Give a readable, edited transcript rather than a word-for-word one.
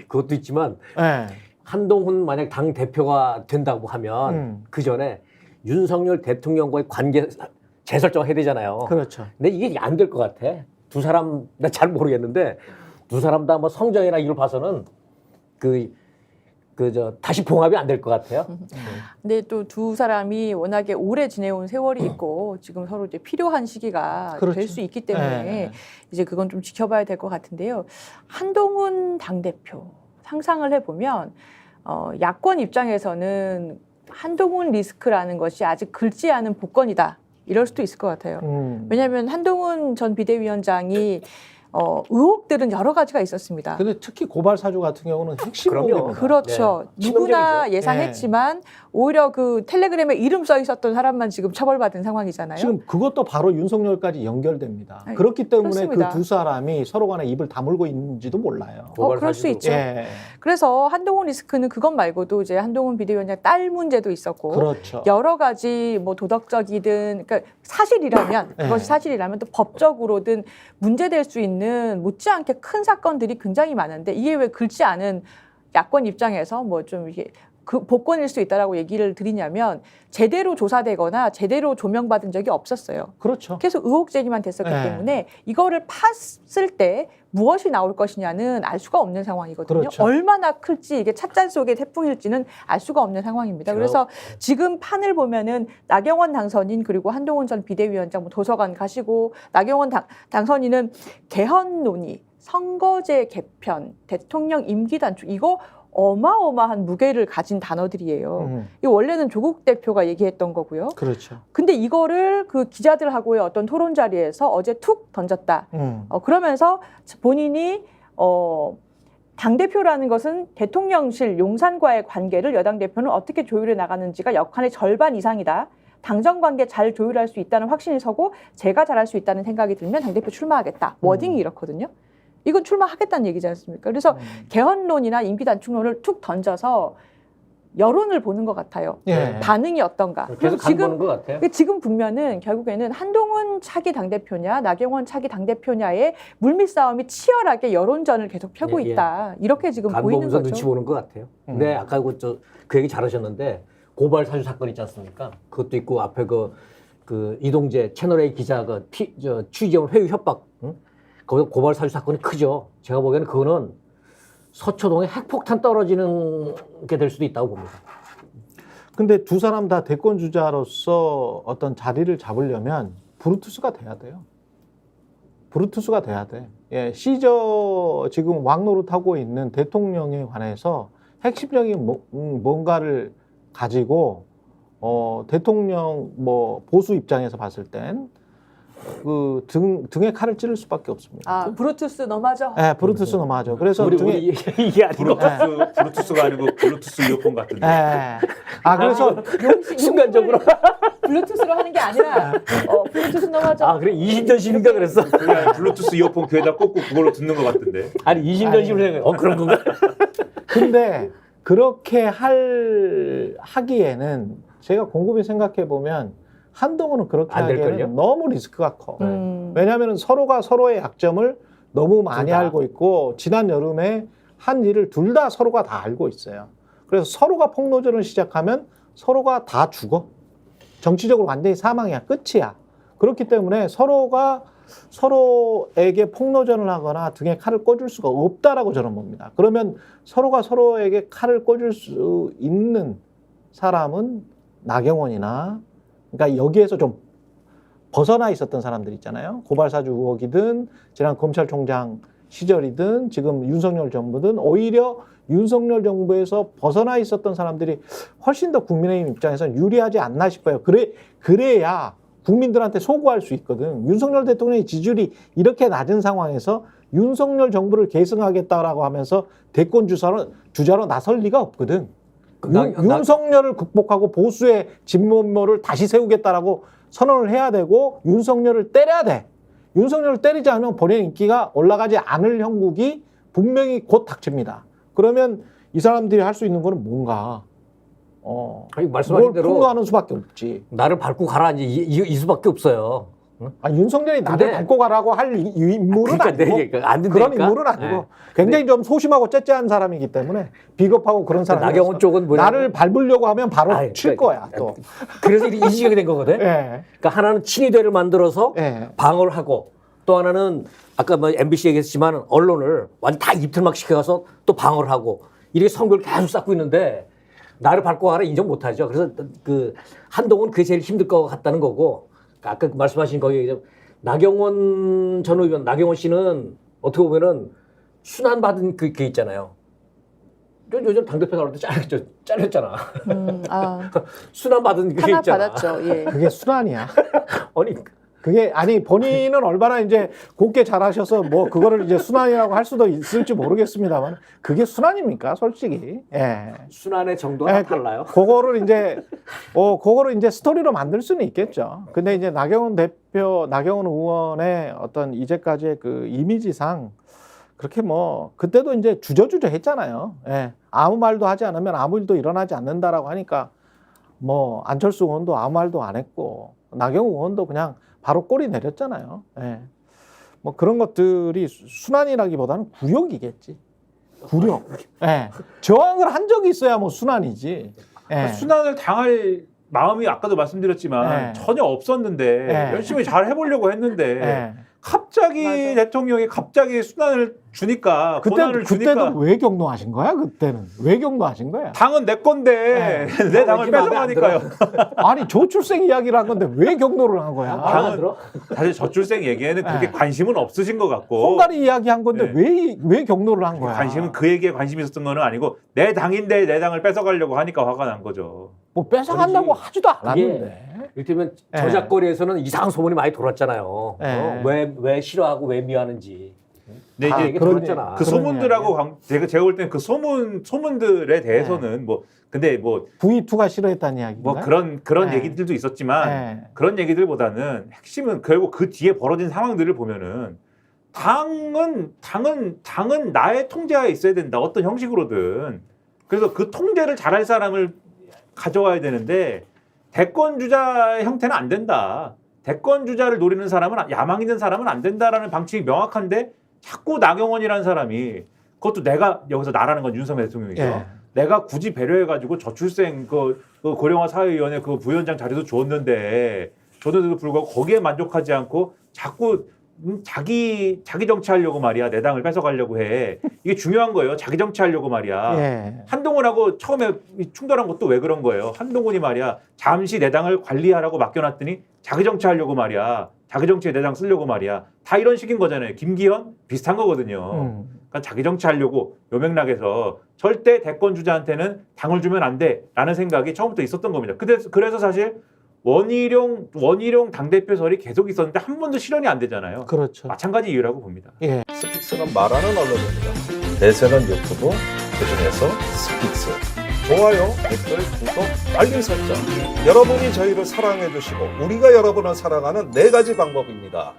그것도 있지만 네. 한동훈 만약 당 대표가 된다고 하면 그 전에 윤석열 대통령과의 관계 재설정해야 되잖아요. 그렇죠. 근데 이게 안 될 것 같아. 두 사람 나 잘 모르겠는데 두 사람 다 뭐 성정이나 이걸 봐서는 다시 봉합이 안 될 것 같아요. 근데 또 두 사람이 워낙에 오래 지내온 세월이 있고 지금 서로 이제 필요한 시기가 그렇죠. 될 수 있기 때문에 네. 이제 그건 좀 지켜봐야 될 것 같은데요. 한동훈 당대표 상상을 해보면 야권 입장에서는 한동훈 리스크라는 것이 아직 긁지 않은 복권이다. 이럴 수도 있을 것 같아요. 왜냐하면 한동훈 전 비대위원장이 의혹들은 여러 가지가 있었습니다. 근데 특히 고발 사주 같은 경우는 핵심 그럼요. 의혹입니다. 그렇죠. 네. 누구나 치명적이죠. 예상했지만 오히려 그 텔레그램에 이름 써 있었던 사람만 지금 처벌받은 상황이잖아요. 지금 그것도 바로 윤석열까지 연결됩니다. 아니, 그렇기 때문에 그렇습니다. 그 두 사람이 서로 간에 입을 다물고 있는지도 몰라요. 그럴 수 있죠. 예. 그래서 한동훈 리스크는 그것 말고도 이제 한동훈 비대위원장 딸 문제도 있었고 그렇죠. 여러 가지 뭐 도덕적이든 그러니까 사실이라면 네. 그것이 사실이라면 또 법적으로든 문제될 수 있는 못지않게 큰 사건들이 굉장히 많은데 이게 왜 긁지 않은 야권 입장에서 뭐 좀 이게 그 복권일 수 있다라고 얘기를 드리냐면 제대로 조사되거나 제대로 조명받은 적이 없었어요. 그렇죠. 계속 의혹 제기만 됐었기 네. 때문에 이거를 팠을 때 무엇이 나올 것이냐는 알 수가 없는 상황이거든요. 그렇죠. 얼마나 클지 이게 찻잔 속의 태풍일지는 알 수가 없는 상황입니다. 그래서 지금 판을 보면은 나경원 당선인 그리고 한동훈 전 비대위원장 뭐 도서관 가시고 나경원 당선인은 개헌 논의, 선거제 개편, 대통령 임기 단축 이거 어마어마한 무게를 가진 단어들이에요. 이 원래는 조국 대표가 얘기했던 거고요. 그렇죠. 근데 이거를 그 기자들하고의 어떤 토론 자리에서 어제 툭 던졌다. 그러면서 본인이 당대표라는 것은 대통령실 용산과의 관계를 여당 대표는 어떻게 조율해 나가는지가 역할의 절반 이상이다. 당정 관계 잘 조율할 수 있다는 확신이 서고 제가 잘할 수 있다는 생각이 들면 당대표 출마하겠다. 워딩이 이렇거든요. 이건 출마하겠다는 얘기지 않습니까? 그래서 개헌론이나 임기 단축론을 툭 던져서 여론을 보는 것 같아요. 예. 반응이 어떤가. 계속 간 보는 것 같아요. 지금 보면은 결국에는 한동훈 차기 당대표냐 나경원 차기 당대표냐의 물밑 싸움이 치열하게 여론전을 계속 펴고 예, 예. 있다. 이렇게 지금 간 보이는 보면서 거죠. 눈치 보는 것 같아요. 근데 아까 그 얘기 잘하셨는데 고발 사주 사건 있지 않습니까? 그것도 있고 앞에 그 이동재 채널A 기자 취재원 회유 협박 거기 고발 사주 사건이 크죠. 제가 보기에는 그거는 서초동에 핵폭탄 떨어지는 게 될 수도 있다고 봅니다. 근데 두 사람 다 대권 주자로서 어떤 자리를 잡으려면 브루투스가 돼야 돼요. 브루투스가 돼야 돼. 예, 시저 지금 왕노릇하고 있는 대통령에 관해서 핵심적인 뭔가를 가지고 대통령 뭐 보수 입장에서 봤을 땐 그 등에 칼을 찌를 수밖에 없습니다. 브루투스 너마저. 네, 브루투스 너마저. 그래서 우리 이게 아니고 브루투스가 아니고 블루투스 이어폰 같은데. 네. 그래서 순간적으로 블루투스로 하는 게 아니라 블루투스 너마저. 그래 20전심인가 그랬어. 그냥 블루투스 이어폰 귀에다 꽂고 그걸로 듣는 것 같은데. 아니 20전심을 생각해. 그런 건가? 근데 그렇게 하기에는 제가 곰곰이 생각해 보면 한동훈은 그렇게 안 될걸요? 하기에는 너무 리스크가 커. 음. 왜냐하면 서로가 서로의 약점을 너무 많이 둘 다. 알고 있고 지난 여름에 한 일을 둘 다 서로가 다 알고 있어요. 그래서 서로가 폭로전을 시작하면 서로가 다 죽어. 정치적으로 완전히 사망이야. 끝이야. 그렇기 때문에 서로가 서로에게 폭로전을 하거나 등에 칼을 꽂을 수가 없다라고 저는 봅니다. 그러면 서로가 서로에게 칼을 꽂을 수 있는 사람은 나경원이나 그러니까 여기에서 좀 벗어나 있었던 사람들 있잖아요. 고발사주 의혹이든 지난 검찰총장 시절이든 지금 윤석열 정부든 오히려 윤석열 정부에서 벗어나 있었던 사람들이 훨씬 더 국민의힘 입장에서는 유리하지 않나 싶어요. 그래야 국민들한테 소구할 수 있거든. 윤석열 대통령의 지지율이 이렇게 낮은 상황에서 윤석열 정부를 계승하겠다라고 하면서 대권 주자로 나설 리가 없거든. 윤석열을 극복하고 보수의 진면모를 다시 세우겠다라고 선언을 해야 되고 윤석열을 때려야 돼. 윤석열을 때리지 않으면 본인 인기가 올라가지 않을 형국이 분명히 곧 닥칩니다. 그러면 이 사람들이 할 수 있는 거는 뭔가 아니, 말씀하신 뭘 대로 폭로하는 수밖에 없지. 나를 밟고 가라 이 수밖에 없어요. 윤석열이 나를 근데- 밟고 가라고 할 인물은 그러니까 내 아니고 얘기가 안 그런 된다니까. 인물은 아니고 네. 굉장히 좀 소심하고 째째한 사람이기 때문에 비겁하고 그런 사람이 나경원 쪽은 뭐냐면 나를 밟으려고 하면 바로 아이, 칠 그러니까- 거야 또. 그래서 이 지경이 된 거거든. 예. 그러니까 하나는 친위대를 만들어서 예. 방어를 하고 또 하나는 아까 뭐 MBC 얘기했지만 언론을 완전 다 입틀막 시켜가서 또 방어를 하고 이렇게 성교를 계속 쌓고 있는데 나를 밟고 가라 인정 못하죠. 그래서 그 한동훈 그게 제일 힘들 것 같다는 거고 아까 말씀하신 거기 나경원 전 의원 나경원 씨는 어떻게 보면은 순환 받은 그게 있잖아요. 요즘 당대표 나올 때 잘렸잖아. 순환 받은 그게 탄압 있잖아. 받았죠. 예. 그게 순환이야. 아니 그게 아니 본인은 얼마나 이제 곱게 잘하셔서 뭐 그거를 이제 순환이라고 할 수도 있을지 모르겠습니다만 그게 순환입니까 솔직히. 예. 순환의 정도가 다 달라요. 그거를 이제 스토리로 만들 수는 있겠죠. 근데 이제 나경원 의원의 어떤 이제까지의 그 이미지상 그렇게 뭐 그때도 이제 주저주저 했잖아요. 예. 아무 말도 하지 않으면 아무 일도 일어나지 않는다라고 하니까 뭐 안철수 의원도 아무 말도 안 했고 나경원 의원도 그냥 바로 꼬리 내렸잖아요. 예. 뭐 그런 것들이 순환이라기보다는 굴욕이겠지. 굴욕. 예. 저항을 한 적이 있어야 뭐 순환이지. 예. 순환을 당할 마음이 아까도 말씀드렸지만 네. 전혀 없었는데 네. 열심히 잘 해보려고 했는데 예. 갑자기 맞아. 대통령이 갑자기 순환을 주니까 권한을 주니까 그때도 왜 경로하신 거야? 그때는 왜 경로하신 거야? 당은 내 건데 내 당을 왠지 마음에 안 뺏어가니까요. 아니 저출생 이야기를 한 건데 왜 경로를 한 거야? 마음에 안 들어? 사실 저출생 얘기에는 그렇게 네. 관심은 없으신 것 같고 홍가리 이야기 한 건데 네. 왜 경로를 한 거야? 관심은 그 얘기에 관심이 있었던 거는 아니고 내 당인데 내 당을 뺏어가려고 하니까 화가 난 거죠. 뭐 뺏어간다고 그러지. 하지도 않았는데. 이를테면 예. 저작거리에서는 이상한 소문이 많이 돌았잖아요. 예. 왜 싫어하고 왜 미워하는지. 근데 다 이제 얘기 그런 들었잖아. 그 그런 소문들하고 제가 볼 때는 그 소문들에 대해서는 뭐 근데 뭐 V2가 싫어했다는 이야기인가? 뭐 그런 네. 얘기들도 있었지만 네. 그런 얘기들보다는 핵심은 결국 그 뒤에 벌어진 상황들을 보면은 당은 나의 통제하에 있어야 된다. 어떤 형식으로든. 그래서 그 통제를 잘할 사람을 가져와야 되는데 대권 주자 형태는 안 된다. 대권 주자를 노리는 사람은 야망 있는 사람은 안 된다라는 방침이 명확한데 자꾸 나경원이라는 사람이 그것도 내가 여기서 나라는 건 윤석열 대통령이죠. 예. 내가 굳이 배려해가지고 저출생 그 고령화 사회위원회 그 부위원장 자리도 줬는데도 불구하고 거기에 만족하지 않고 자꾸 자기 정치하려고 말이야. 내 당을 뺏어가려고 해. 이게 중요한 거예요. 자기 정치하려고 말이야. 예. 한동훈하고 처음에 충돌한 것도 왜 그런 거예요. 한동훈이 말이야. 잠시 내 당을 관리하라고 맡겨놨더니 자기 정치하려고 말이야. 자기 정치에 내 당 쓰려고 말이야. 다 이런 식인 거잖아요. 김기현 비슷한 거거든요. 그러니까 자기 정치하려고 요 맥락에서 절대 대권 주자한테는 당을 주면 안 돼라는 생각이 처음부터 있었던 겁니다. 그래서 사실 원희룡 당대표설이 계속 있었는데 한 번도 실현이 안 되잖아요. 그렇죠. 마찬가지 이유라고 봅니다. 예. 스픽스는 말하는 언론입니다. 대세는 유튜브, 그중에서 스픽스. 좋아요, 댓글, 구독, 알림 설정. 여러분이 저희를 사랑해 주시고 우리가 여러분을 사랑하는 4가지 방법입니다.